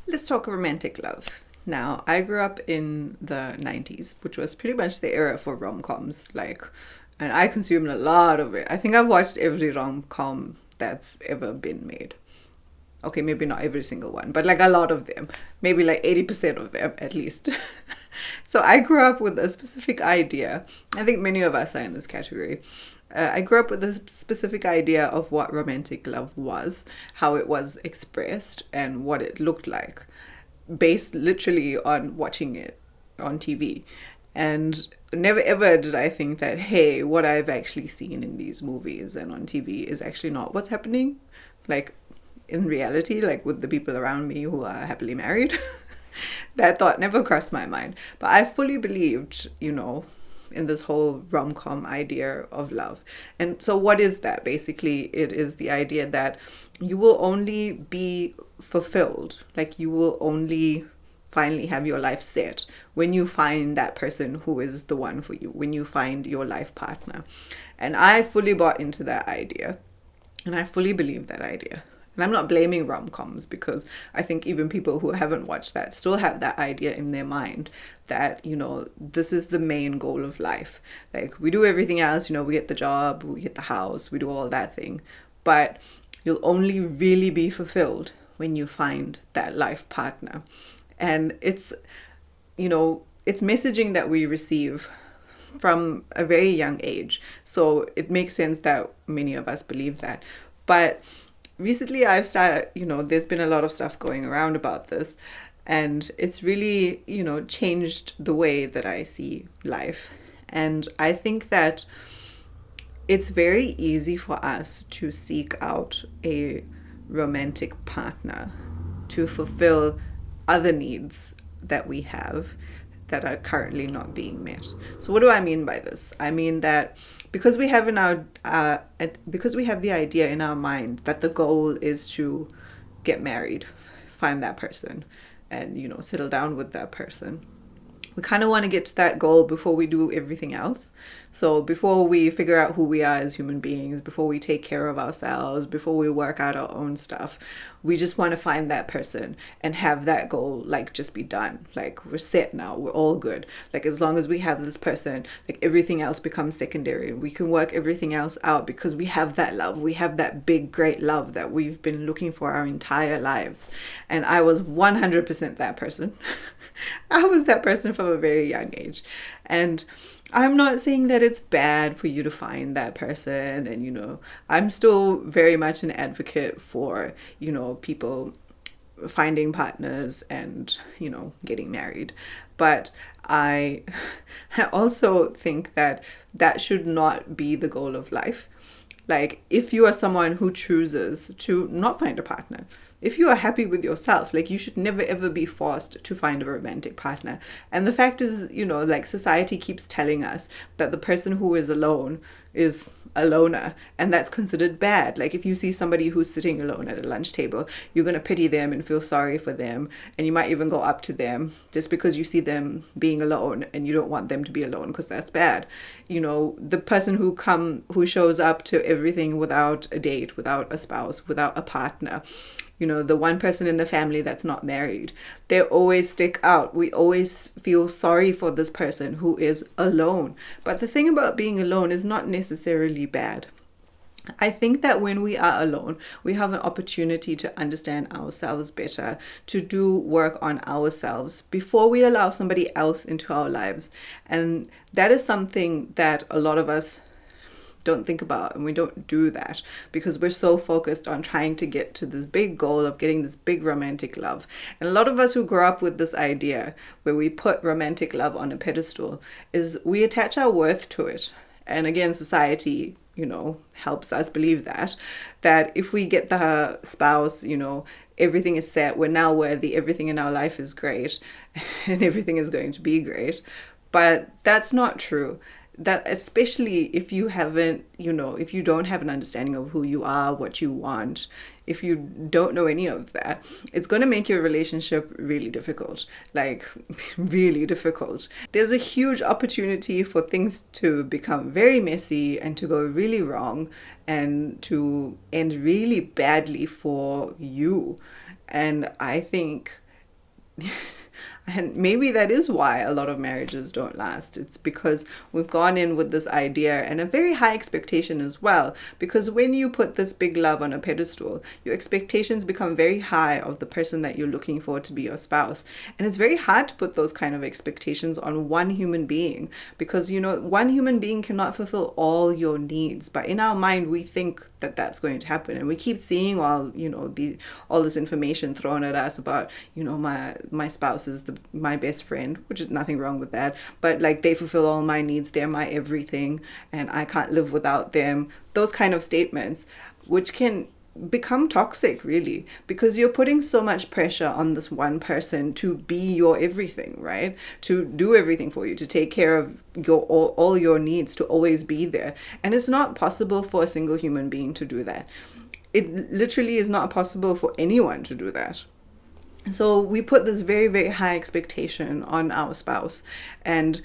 Let's talk romantic love. Now, I grew up in the 90s, which was pretty much the era for rom-coms. And I consumed a lot of it. I think I've watched every rom-com that's ever been made. Okay, maybe not every single one, but like a lot of them. Maybe like 80% of them at least. So I grew up with a specific idea. I think many of us are in this category. I grew up with a specific idea of what romantic love was, how it was expressed, and what it looked like, based literally on watching it on TV. And never ever did I think that, hey, what I've actually seen in these movies and on TV is actually not what's happening. Like in reality, like with the people around me who are happily married. That thought never crossed my mind. But I fully believed, in this whole rom-com idea of love. And so what is that? Basically, it is the idea that you will only be fulfilled, like you will only finally have your life set when you find that person who is the one for you, when you find your life partner. And I fully bought into that idea, and I fully believe that idea. And I'm not blaming rom-coms, because I think even people who haven't watched that still have that idea in their mind that, this is the main goal of life. Like we do everything else, we get the job, we get the house, we do all that thing. But you'll only really be fulfilled when you find that life partner. And it's messaging that we receive from a very young age. So it makes sense that many of us believe that. But recently I've started, there's been a lot of stuff going around about this, and it's really, changed the way that I see life. And I think that it's very easy for us to seek out a romantic partner to fulfill other needs that we have that are currently not being met. So what do I mean by this? I mean that because we have because we have the idea in our mind that the goal is to get married, find that person, and settle down with that person. We kind of want to get to that goal before we do everything else. So before we figure out who we are as human beings, before we take care of ourselves, before we work out our own stuff, we just want to find that person and have that goal just be done. Like we're set now, we're all good. Like as long as we have this person, like everything else becomes secondary. We can work everything else out because we have that love. We have that big, great love that we've been looking for our entire lives. And I was 100% that person. I was that person from a very young age. And I'm not saying that it's bad for you to find that person. And, I'm still very much an advocate for, people finding partners and, getting married. But I also think that that should not be the goal of life. Like if you are someone who chooses to not find a partner, if you are happy with yourself, like you should never ever be forced to find a romantic partner. And the fact is, society keeps telling us that the person who is alone is a loner, and that's considered bad. Like if you see somebody who's sitting alone at a lunch table, you're going to pity them and feel sorry for them, and you might even go up to them just because you see them being alone and you don't want them to be alone, because that's bad. The person who shows up to everything without a date, without a spouse, without a partner, the one person in the family that's not married, they always stick out. We always feel sorry for this person who is alone. But the thing about being alone is not necessarily bad. I think that when we are alone, we have an opportunity to understand ourselves better, to do work on ourselves before we allow somebody else into our lives. And that is something that a lot of us don't think about, and we don't do that because we're so focused on trying to get to this big goal of getting this big romantic love. And a lot of us who grow up with this idea where we put romantic love on a pedestal is we attach our worth to it. And again, society helps us believe that if we get the spouse, everything is set, we're now worthy, everything in our life is great, and everything is going to be great. But that's not true. That especially if you haven't, if you don't have an understanding of who you are, what you want, if you don't know any of that, it's going to make your relationship really difficult, like really difficult. There's a huge opportunity for things to become very messy and to go really wrong and to end really badly for you. And I think and maybe that is why a lot of marriages don't last. It's because we've gone in with this idea and a very high expectation as well. Because when you put this big love on a pedestal, your expectations become very high of the person that you're looking for to be your spouse. And it's very hard to put those kind of expectations on one human being, because, one human being cannot fulfill all your needs. But in our mind, we think that that's going to happen, and we keep seeing all this information thrown at us about my spouse is my best friend, which is nothing wrong with that, but like they fulfill all my needs, they're my everything, and I can't live without them. Those kind of statements, which can become toxic, really, because you're putting so much pressure on this one person to be your everything, right? To do everything for you, to take care of all your needs, to always be there. And it's not possible for a single human being to do that. It literally is not possible for anyone to do that. So we put this very, very high expectation on our spouse, and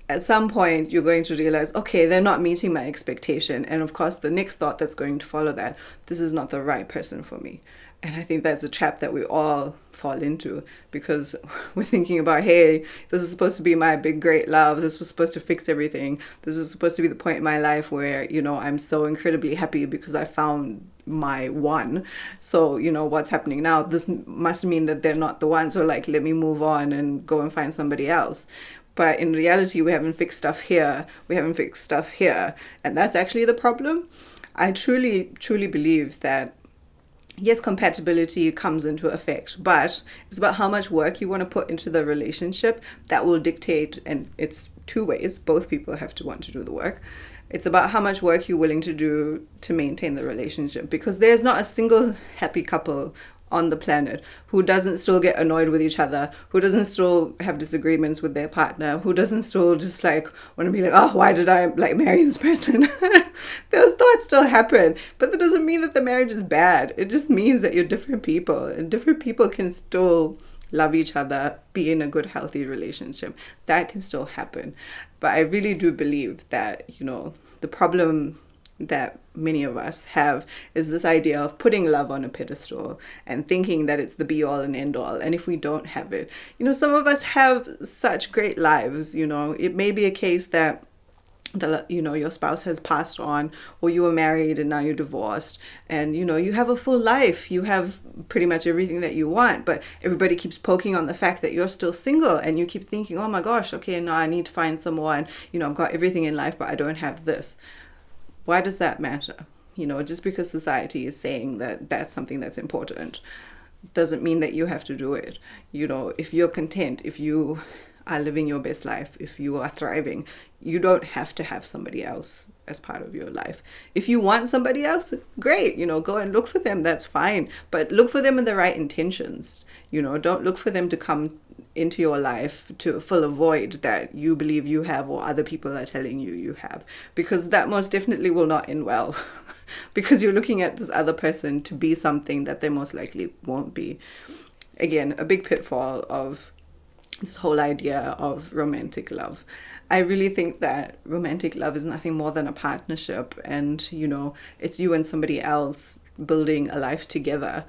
at some point you're going to realize, okay, they're not meeting my expectation. And of course, the next thought that's going to follow that, this is not the right person for me. And I think that's a trap that we all fall into, because we're thinking about, hey, this is supposed to be my big, great love. This was supposed to fix everything. This is supposed to be the point in my life where, I'm so incredibly happy because I found my one. So, what's happening now? This must mean that they're not the one. So like, let me move on and go and find somebody else. But in reality, we haven't fixed stuff here. We haven't fixed stuff here. And that's actually the problem. I truly, truly believe that, yes, compatibility comes into effect, but it's about how much work you want to put into the relationship that will dictate, and it's two ways. Both people have to want to do the work. It's about how much work you're willing to do to maintain the relationship, because there's not a single happy couple on the planet who doesn't still get annoyed with each other, who doesn't still have disagreements with their partner, who doesn't still just like want to be like, oh, why did I like marry this person? Those thoughts still happen, but that doesn't mean that the marriage is bad. It just means that you're different people, and different people can still love each other, be in a good, healthy relationship. That can still happen. But I really do believe that, the problem that many of us have is this idea of putting love on a pedestal and thinking that it's the be all and end all. And if we don't have it, some of us have such great lives. It may be a case that your spouse has passed on, or you were married and now you're divorced, and you have a full life, you have pretty much everything that you want, but everybody keeps poking on the fact that you're still single, and you keep thinking, oh my gosh, okay, now I need to find someone, I've got everything in life but I don't have this. Why does that matter? Just because society is saying that that's something that's important doesn't mean that you have to do it. If you're content, if you are living your best life, if you are thriving, you don't have to have somebody else as part of your life. If you want somebody else, great, go and look for them, that's fine. But look for them in the right intentions. Don't look for them to come into your life to fill a void that you believe you have or other people are telling you have, because that most definitely will not end well. Because you're looking at this other person to be something that they most likely won't be. Again, a big pitfall of this whole idea of romantic love. I really think that romantic love is nothing more than a partnership, and it's you and somebody else building a life together.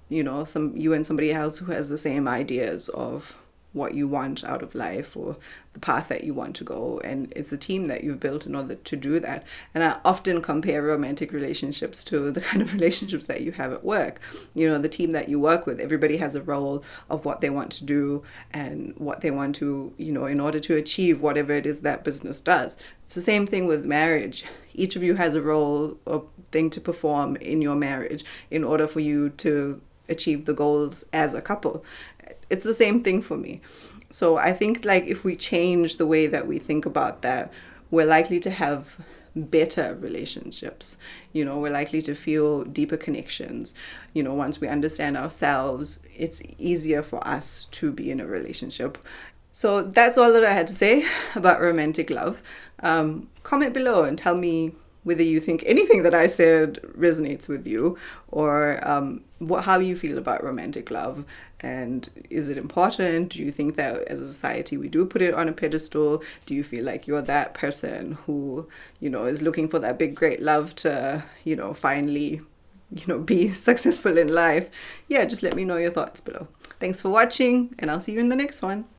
You and somebody else who has the same ideas of what you want out of life or the path that you want to go, and it's a team that you've built in order to do that. And I often compare romantic relationships to the kind of relationships that you have at work. The team that you work with, everybody has a role of what they want to do and what they want to, in order to achieve whatever it is that business does. It's the same thing with marriage. Each of you has a role or thing to perform in your marriage in order for you to achieve the goals as a couple. It's the same thing for me. So I think if we change the way that we think about that, we're likely to have better relationships. We're likely to feel deeper connections. Once we understand ourselves, it's easier for us to be in a relationship. So that's all that I had to say about romantic love. Comment below and tell me whether you think anything that I said resonates with you, or how you feel about romantic love. And is it important? Do you think that as a society we do put it on a pedestal? Do you feel like you're that person who, is looking for that big, great love to, finally, be successful in life? Yeah, just let me know your thoughts below. Thanks for watching, and I'll see you in the next one.